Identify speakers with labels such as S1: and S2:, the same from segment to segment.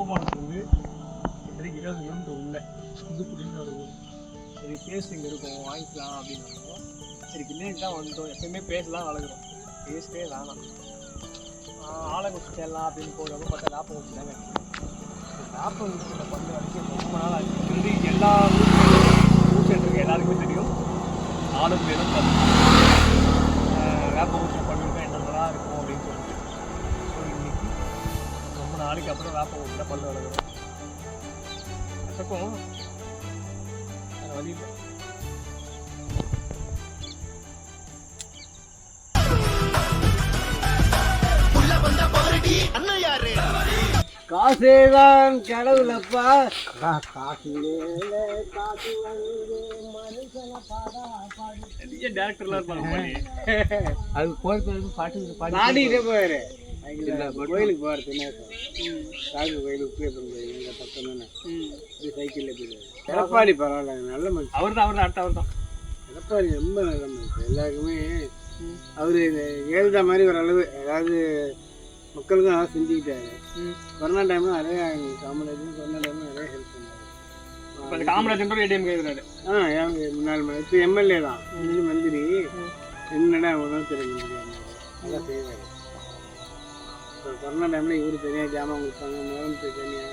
S1: கும்பகோணத்துலேருந்து 20 kilometre உள்ள புதுக்குடின்னு ஒரு ஊர். சரி பேஸ்ட் இங்கே இருக்கும் வாங்கிக்கலாம் அப்படின்னாலும் சரி வில்லேஜ் தான் வந்துட்டோம், எப்பயுமே பேசலாம் வளர்க்குறோம், பேஸ்ட்டே வேணாம் ஆலங்குச்சி சேரலாம் அப்படின்னு போகிறப்ப பார்த்தா வேப்பங்குச்சி தாங்க. வேப்பங்குச்சியில் பண்ண வரைக்கும் ரொம்ப நாள் ஆச்சு. எல்லா ஊர் சென்டருக்கு எல்லாருக்குமே தெரியும் ஆளும் வேணும் வேப்பங்குச்சியில் பண்ணிருக்கா என்னென்னலாம் இருக்கும் அப்படின்னு சொல்லிட்டு. ஸோ இன்னைக்கு ரொம்ப நாளைக்கு அப்புறம் வேப்பங்குச்சியில் பண்ண வளர்க்குறோம். கசக்கும் அது வழி இல்லை.
S2: காசேதான் கடவுளப்பா, காசு காசு
S1: நிறைய டேரக்டர்லாம் இருப்பாங்க.
S2: அது போகிறது பாட்டு பாடிட்டே போயிரு. கோயிலுக்கு போகிறது காசு கோயிலுக்கு எங்கள் பக்கம் தானே சைக்கிளில் போயிடுவார். எடப்பாடி பரவாயில்ல, நல்ல மனுஷன்.
S1: அவர் தான் அடுத்த அவர் தான்
S2: எடப்பாடி ரொம்ப நல்ல மனுஷன். எல்லாருக்குமே அவர் ஏழுத மாதிரி ஒரு அளவு ஏதாவது மக்களுக்கும் நல்லா செஞ்சுக்கிட்டாரு. கொரோனா டைமில் நிறைய காமராஜர் கொரோனா டைமில் நிறைய ஹெல்ப் பண்ணாரு.
S1: காமராஜர் ஏடிஎம் கேட்குறாரு.
S2: முன்னாள் இப்போ எம்எல்ஏ தான், மந்திரி என்னடா உணவு தெரிஞ்சு நல்லா செய்வார். இப்போ கொரோனா டைமில் இவர் தனியாக ஜாமான் கொடுத்தாங்க, முதலமைச்சர் தனியாக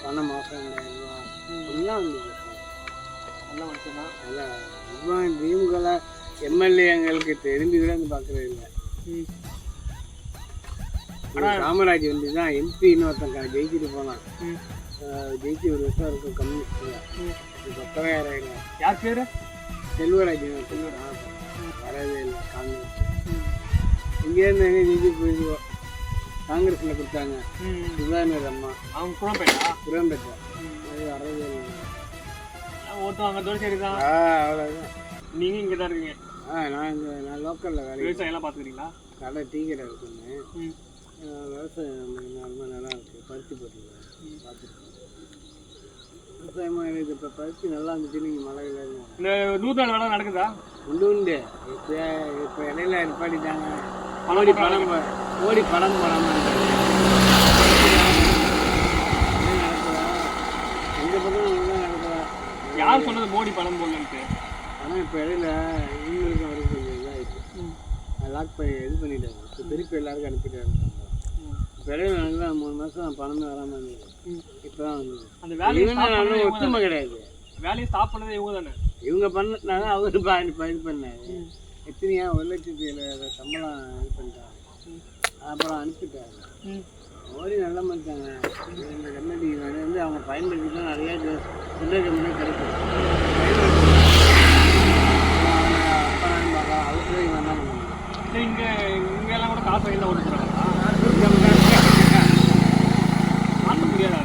S2: பணம் மாதம் 2000 ரூபா எல்லாம் வந்து
S1: நல்ல மனுஷன் தான்.
S2: நல்லா இப்போ திமுக எம்எல்ஏ எங்களுக்கு தெரிஞ்சு கூட வந்து பார்க்குறது இல்லை. காமராஜ் வந்து தான் எம்பி இன்னொருத்தங்க ஜெயிச்சுட்டு போனான். ஜெயிச்சு ஒரு வருஷம் இருக்கும் கம்யூனிஸ்ட். பத்தவையாயிரம்
S1: யார் பேர்
S2: செல்வராஜ் வரவே இல்லை காங்கிரஸ். இங்கேருந்து எங்கே ஜெயிச்சு போயிடுவோம். காங்கிரஸில் கொடுத்தாங்க சுதாகர் அம்மா,
S1: அவங்க குரம்பேட்டா
S2: குரம்பேட்டா அது வரவே இல்லை.
S1: ஓட்டுவாங்க சரி தான்.
S2: அவ்வளோதான்.
S1: நீங்கள் இங்கே தான் இருக்கீங்க.
S2: நான் லோக்கலில் வேலை.
S1: விவசாயம்லாம் பார்த்துக்கிறீங்களா?
S2: கடை டீ கடை இருக்குன்னு விவசாயம் ரொம்ப நல்லா இருக்குது. பருத்தி போட்டுருக்கேன், பார்த்துருக்கேன். விவசாயமாக எனக்கு இப்போ பருத்தி நல்லா இருந்துச்சு. நீங்கள் மழை இல்லை
S1: இந்த 100 நாள் வேலை நடக்குதா?
S2: உண்டு. இப்போ இடையில நிப்பாட்டிட்டாங்க. ஓடி படம் போடாமல் நடக்குதா? எந்த பக்கம் நடக்குதா?
S1: யார் சொன்னது மோடி படம் போடலன்ட்டு?
S2: ஆனால் இப்போ இடையில இவங்களுக்கு வரைக்கும் கொஞ்சம் இதாகிட்டு லாக் பண்ணி இது பண்ணிட்டாங்க. இப்போ திருப்பி எல்லாருக்கும் அனுப்பிட்டாங்க. இப்போ இடையில நல்லா 3 மாதம் பணமே வராமல் இருந்தது. இப்போ தான் வந்தது.
S1: அந்த வேலையை
S2: ஒத்துமை கிடையாது.
S1: வேலையை ஸ்டாப் பண்ணதே இவங்க தானே.
S2: இவங்க பண்ணாங்க, அவரு இது பண்ணாரு. எத்தனையா 1,07,000 சம்பளம் இது பண்ணிட்டாங்க. அப்புறம் அனுப்பிட்டாங்க. மோடி நல்லா பண்ணிட்டாங்க. இந்த கம்பெனி வந்து அவங்க பயன்படுத்திதான் நிறையா சில்லறை கம்பெனி கிடைக்கும். அவருக்கு இவங்க என்ன பண்ணுவாங்க?
S1: இங்கெல்லாம் கூட காசு வகையில் ஓட்டுறாங்க. மாற்ற முடியாது.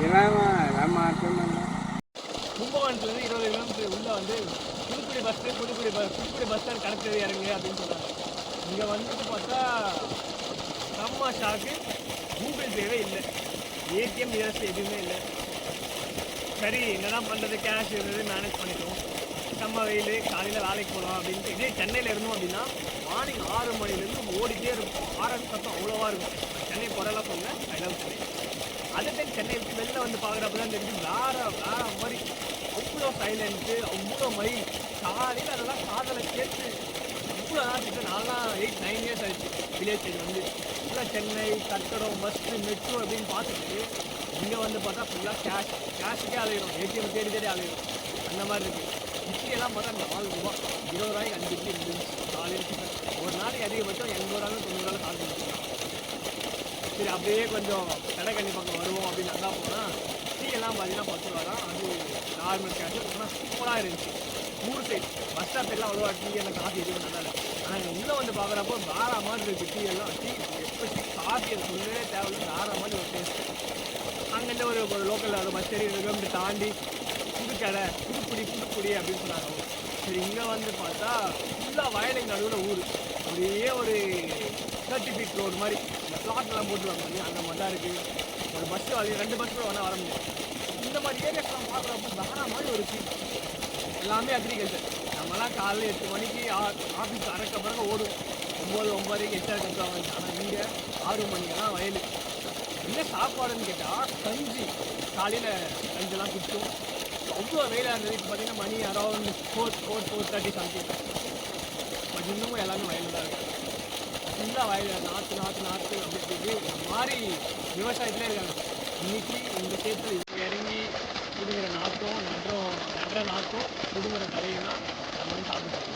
S2: இதெல்லாம் மாற்றம்
S1: கும்பகோணத்துலேருந்து 20 கிலோமீட்டர் உள்ளே வந்து புதுக்குடி பஸ் ஸ்டாண்ட் கடற்கரை இறங்கு அப்படின்னு சொன்னாங்க. இங்கே வந்துட்டு பார்த்தா நம்ம ஷாக்கு கூகுள் பேவே இல்லை, ஏடிஎம் நியரஸ்ட் எதுவுமே இல்லை. சரி என்னதான் பண்ணுறது, கேஷ் இருந்தது மேனேஜ் பண்ணிட்டோம். நம்ம வெயில் காலையில் வேலைக்கு போகலாம் அப்படின்ட்டு. இதே சென்னையில் இருந்தோம் அப்படின்னா மார்னிங் 6 மணிலேருந்து ஓடிட்டே இருக்கும். ஆரன் சத்தம் அவ்வளோவா இருக்கும். சென்னை குறையெல்லாம் சொல்ல ஐ லவ் சென்னை. அதே டைம் சென்னை வெளில வந்து பார்க்குறப்ப தான் தெரிஞ்சு வேறு மாதிரி அவ்வளோ சைலண்ட்டு, அவ்வளோ மயில். காலையில் அதெல்லாம் காதலை கேட்டு அவ்வளோ நாள் நான்லாம் 8-9 இயர்ஸ் ஆயிடுச்சு வில்லேஜ் சைடு வந்து. ஃபுல்லாக சென்னை கட்டடம் பஸ்ஸு மெட்ரோ அப்படின்னு பார்த்துட்டு இங்கே வந்து பார்த்தா ஃபுல்லாக கேஷுக்கே அலையிடும், ஏடிஎம் தேடி அலையிடும். அந்த மாதிரி இருக்குது. இட்லியெல்லாம் பார்த்தா 4 ரூபா 20 ரூபாய்க்கு 5 இட்லி இருந்துச்சு காலையில் டிஃபன். ஒரு நாளைக்கு அதிகபட்சம் 80 90 சாப்பிட்டு. சரி அப்படியே கொஞ்சம் கடைக்கண்ணி பக்கம் வருவோம் அப்படின்னு நல்லா போனால் டீ எல்லாம் பார்த்தீங்கன்னா 10 ரூபா தான். அது நார்மல் கேஷ். ஆனால் சூப்பராக இருந்துச்சு. ஊர் சைடு பஸ் ஸ்டாப் எல்லாம் அவ்வளோ டீ எல்லாம் காஃபி எதுவும் நல்லா இல்லை. ஆனால் இங்கே உள்ளே வந்து பார்க்குறப்போ வேற மாதிரி இருக்குது. டீ எல்லாம் எஸ்பெஷலி காஃபி அது சொல்லவே தேவையில்லை, வேற மாதிரி ஒரு டேஸ்ட்டு. அங்கேருந்து ஒரு லோக்கலில் ஒரு பஸ் ஏறி 20 கிலோமீட்டர் தாண்டி புதுக்கடை புதுக்குடி அப்படின்னு சொன்னாங்க. சரி இங்கே வந்து பார்த்தா ஃபுல்லாக வயலுக்கு நடுவில் ஊர். ஒரே ஒரு 30 ஃபீட் ரோடு மாதிரி இந்த பிளாட்லாம் போட்டுருவாங்க இல்லையா, அந்த மாதிரி தான் இருக்குது. ஒரு பஸ்ஸு அது 2 பஸ் கூட வேணால் வர முடியும். இந்த மாதிரி ஏரியாஸ்லாம் பார்க்குறப்போ வேற மாதிரி ஒரு ஃபீல். எல்லாமே அக்ரிகல்ச்சர். நம்மலாம் காலையில் 8 மணிக்கு ஆஃபீஸ் அறக்க பிறகு ஓடும். 9 9:30 8 கட்டுவாங்க. ஆனால் இங்கே 6 மணிக்கெல்லாம் வயல். என்ன சாப்பாடுன்னு கேட்டால் கஞ்சி, காலையில் கஞ்செல்லாம் குடிச்சோம். அவ்வளோ வெயிலாக இருந்தது. இப்போ பார்த்தீங்கன்னா மணி அரௌண்ட் 4:30 சம்திங். பட் இன்னமும் எல்லாமே வயலில் தான் இருக்காங்க. ஃபுல்லாக வயல் நாற்று அப்படி ஒரு மாதிரி விவசாயத்திலே இருக்காங்க. இன்னைக்கு இந்த சேத்துல இறங்கி புடுங்குற நாற்றும் நடுற நாற்றும் புடுங்குற கரையும் தான் நம்ம வந்து சாப்பிட்டு